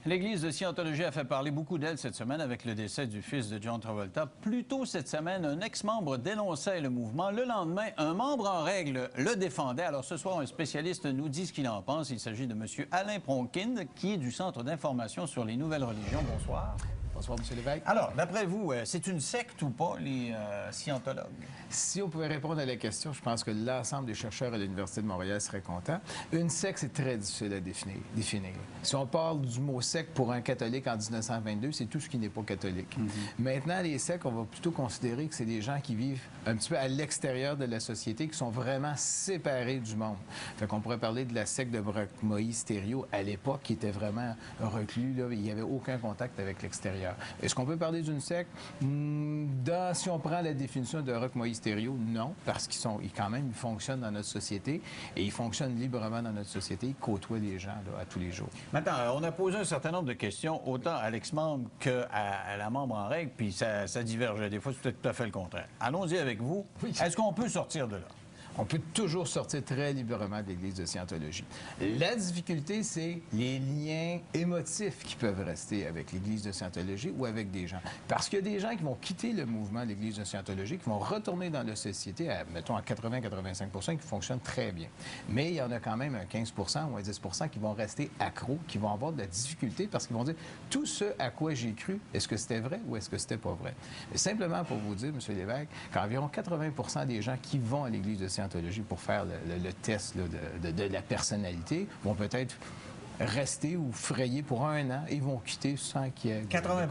L'Église de Scientologie a fait parler beaucoup d'elle cette semaine avec le décès du fils de John Travolta. Plus tôt cette semaine, un ex-membre dénonçait le mouvement. Le lendemain, un membre en règle le défendait. Alors ce soir, un spécialiste nous dit ce qu'il en pense. Il s'agit de M. Alain Pronkin, qui est du Centre d'information sur les nouvelles religions. Bonsoir. Bonsoir, M. Lévesque. Alors, d'après vous, c'est une secte ou pas, les scientologues? Si on pouvait répondre à la question, je pense que l'ensemble des chercheurs à l'Université de Montréal seraient contents. Une secte, c'est très difficile à définir. Si on parle du mot secte pour un catholique en 1922, c'est tout ce qui n'est pas catholique. Maintenant, les sectes, on va plutôt considérer que c'est des gens qui vivent un petit peu à l'extérieur de la société, qui sont vraiment séparés du monde. Fait qu'on pourrait parler de la secte de Moïse Thériault à l'époque, qui était vraiment reclus. Là, il n'y avait aucun contact avec l'extérieur. Est-ce qu'on peut parler d'une secte? Si on prend la définition de Roch Moïse Thériault, non, parce qu'ils fonctionnent dans notre société et ils fonctionnent librement dans notre société, ils côtoient les gens là, à tous les jours. Maintenant, on a posé un certain nombre de questions, autant à l'ex-membre qu'à la membre en règle, puis ça divergeait. Des fois, c'est tout à fait le contraire. Allons-y avec vous. Oui. Est-ce qu'on peut sortir de là? On peut toujours sortir très librement de l'Église de Scientologie. La difficulté, c'est les liens émotifs qui peuvent rester avec l'Église de Scientologie ou avec des gens. Parce qu'il y a des gens qui vont quitter le mouvement de l'Église de Scientologie, qui vont retourner dans la société, mettons à 80-85 qui fonctionnent très bien. Mais il y en a quand même un 15 ou un 10 qui vont rester accros, qui vont avoir de la difficulté parce qu'ils vont dire tout ce à quoi j'ai cru, est-ce que c'était vrai ou est-ce que c'était pas vrai? Mais simplement pour vous dire, M. Lévesque, qu'environ 80 des gens qui vont à l'Église de Scientologie pour faire le test là, de la personnalité vont peut-être rester ou frayer pour un an et vont quitter sans qu'il y ait... 80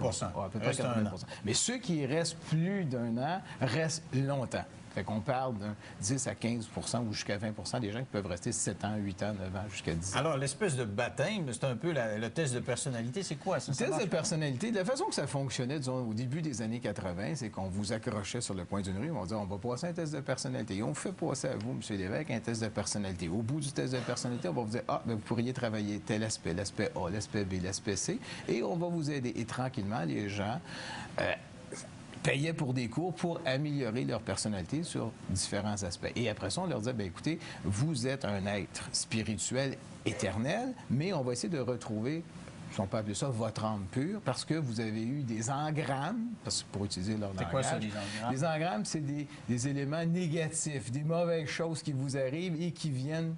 peut-être 80 Mais ceux qui restent plus d'un an restent longtemps. Fait qu'on parle de 10 à 15 ou jusqu'à 20 des gens qui peuvent rester 7 ans, 8 ans, 9 ans, jusqu'à 10 ans. Alors, l'espèce de baptême, c'est un peu le test de personnalité. C'est quoi, ça? Le test de personnalité, de la façon que ça fonctionnait, disons, au début des années 80, c'est qu'on vous accrochait sur le coin d'une rue, on disait, on va passer un test de personnalité. Et on fait passer à vous, M. Lévesque, un test de personnalité. Au bout du test de personnalité, on va vous dire, ah, bien, vous pourriez travailler tel aspect, l'aspect A, l'aspect B, l'aspect C, et on va vous aider. Et tranquillement, les gens... payaient pour des cours pour améliorer leur personnalité sur différents aspects. Et après ça, on leur disait, bien écoutez, vous êtes un être spirituel éternel, mais on va essayer de retrouver, si on peut appeler ça, votre âme pure, parce que vous avez eu des engrammes, parce que pour utiliser leur langage... C'est quoi ça, des engrammes? Les engrammes, c'est des éléments négatifs, des mauvaises choses qui vous arrivent et qui viennent...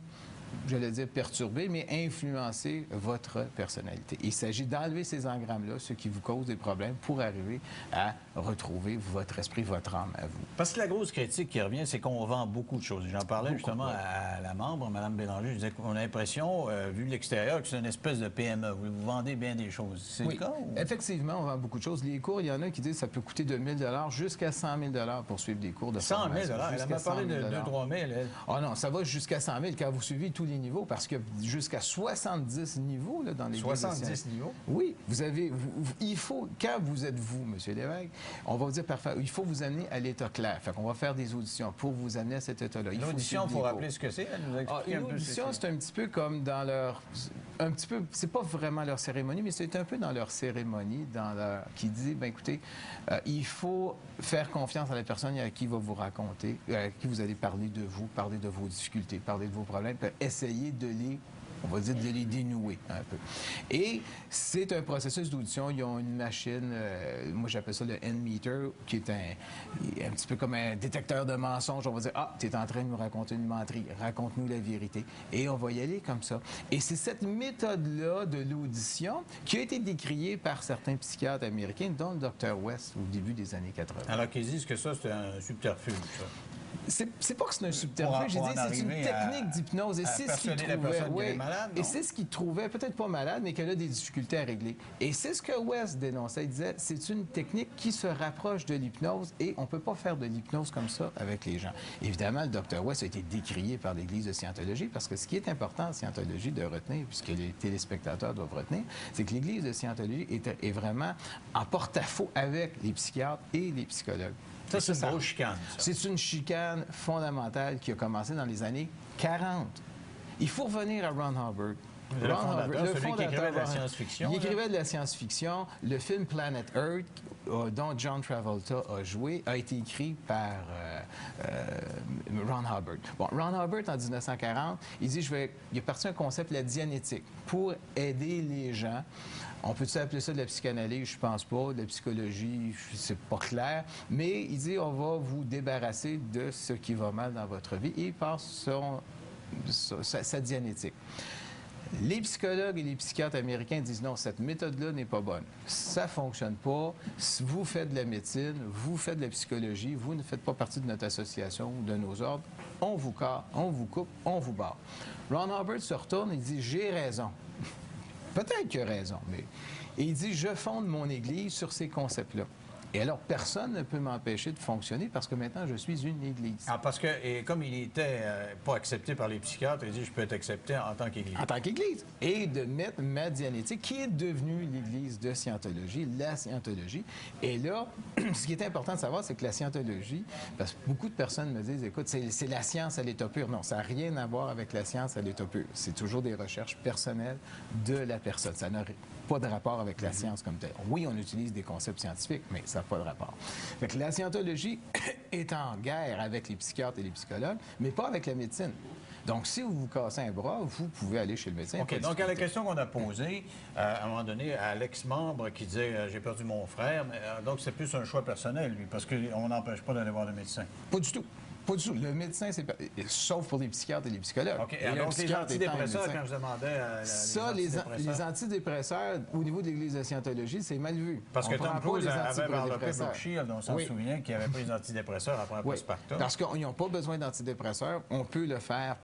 j'allais dire perturber, mais influencer votre personnalité. Il s'agit d'enlever ces engrammes-là, ce qui vous cause des problèmes, pour arriver à retrouver votre esprit, votre âme à vous. Parce que la grosse critique qui revient, c'est qu'on vend beaucoup de choses. J'en parlais justement à la membre, Mme Bélanger. Je disais qu'on a l'impression, vu de l'extérieur, que c'est une espèce de PME. Vous vendez bien des choses. C'est le cas? Ou... Effectivement, on vend beaucoup de choses. Les cours, il y en a qui disent que ça peut coûter de 1 000 jusqu'à 100 000 pour suivre des cours de formation. 100 000 Elle m'a parlé de 2-3 000. Ah non, ça va jusqu'à 100 000 quand vous suivez tous les niveaux, parce que jusqu'à 70 niveaux là, dans les 70 niveaux? Oui. Il faut, quand vous êtes vous, M. Lévesque, on va vous dire parfait, il faut vous amener à l'état clair. Fait qu'on va faire des auditions pour vous amener à cet état-là. L'audition, il faut rappeler ce que c'est. Une audition, c'est un petit peu comme dans leur... Un petit peu, c'est pas vraiment leur cérémonie, mais c'est un peu dans leur cérémonie, qui dit, bien écoutez, il faut faire confiance à la personne à qui va vous raconter, à qui vous allez parler de vous, parler de vos difficultés, parler de vos problèmes, puis essayer de les dénouer un peu. Et c'est un processus d'audition. Ils ont une machine, moi j'appelle ça le N-meter, qui est un petit peu comme un détecteur de mensonges. On va dire, ah, tu es en train de nous raconter une menterie, raconte-nous la vérité. Et on va y aller comme ça. Et c'est cette méthode-là de l'audition qui a été décriée par certains psychiatres américains, dont le Dr. West, au début des années 80. Alors qu'ils disent que ça, c'est un subterfuge, ça. C'est pas que c'est un subterfuge, j'ai dit c'est une technique d'hypnose. Et c'est ce qu'il trouvait. Et c'est ce qu'il trouvait, peut-être pas malade, mais qu'elle a des difficultés à régler. Et c'est ce que West dénonçait. Il disait, c'est une technique qui se rapproche de l'hypnose et on peut pas faire de l'hypnose comme ça avec les gens. Évidemment, le Dr. West a été décrié par l'Église de Scientologie parce que ce qui est important en Scientologie de retenir, puisque les téléspectateurs doivent retenir, c'est que l'Église de Scientologie est vraiment en porte-à-faux avec les psychiatres et les psychologues. Ça, c'est une grosse chicane. C'est une chicane fondamentale qui a commencé dans les années 40. Il faut revenir à Ron Hubbard. Le fondateur, celui qui écrivait de la Ron- science-fiction. Il là. écrivait de la science-fiction. Le film Planet Earth, dont John Travolta a joué, a été écrit par Ron Hubbard. Bon, Ron Hubbard, en 1940, il dit, il a parti un concept, la dianétique, pour aider les gens. On peut-tu appeler ça de la psychanalyse? Je pense pas. De la psychologie, c'est pas clair. Mais il dit, on va vous débarrasser de ce qui va mal dans votre vie. Et il passe sa dianétique. Les psychologues et les psychiatres américains disent non, cette méthode-là n'est pas bonne. Ça ne fonctionne pas. Si vous faites de la médecine, vous faites de la psychologie, vous ne faites pas partie de notre association ou de nos ordres, on vous carre, on vous coupe, on vous barre. Ron Hubbard se retourne et dit, j'ai raison. Peut-être qu'il a raison, mais... Et il dit, je fonde mon Église sur ces concepts-là. Et alors, personne ne peut m'empêcher de fonctionner parce que maintenant, je suis une Église. Ah, parce que, et comme il n'était pas accepté par les psychiatres, il dit, je peux être accepté en tant qu'Église. En tant qu'Église. Et de mettre ma dianétique, qui est devenue l'Église de Scientologie, la Scientologie. Et là, ce qui est important de savoir, c'est que la Scientologie, parce que beaucoup de personnes me disent, écoute, c'est la science à l'état pur. Non, ça n'a rien à voir avec la science à l'état pur. C'est toujours des recherches personnelles de la personne. Ça n'a pas de rapport avec la science comme telle. Oui, on utilise des concepts scientifiques, mais ça n'a pas de rapport. Fait que la Scientologie est en guerre avec les psychiatres et les psychologues, mais pas avec la médecine. Donc, si vous vous cassez un bras, vous pouvez aller chez le médecin. OK. Donc, à la question qu'on a posée, à un moment donné, à l'ex-membre qui disait j'ai perdu mon frère, mais, donc c'est plus un choix personnel, lui, parce qu'on n'empêche pas d'aller voir le médecin. Pas du tout. Pas du tout. Le médecin, c'est sauf pour les psychiatres et les psychologues. OK. Et Alors, le les psychiatre étant un antidépresseurs, médecin. quand je demandais Ça, les antidépresseurs, au niveau de l'Église de Scientologie, c'est mal vu. Parce que On prend Tom pas Cruise les avait développé antidépresseurs. Brooke Shield, on s'en Oui. souvient, qui avait pris les antidépresseurs après un Oui, postpartum. parce qu'ils n'ont pas besoin d'antidépresseurs. On peut le faire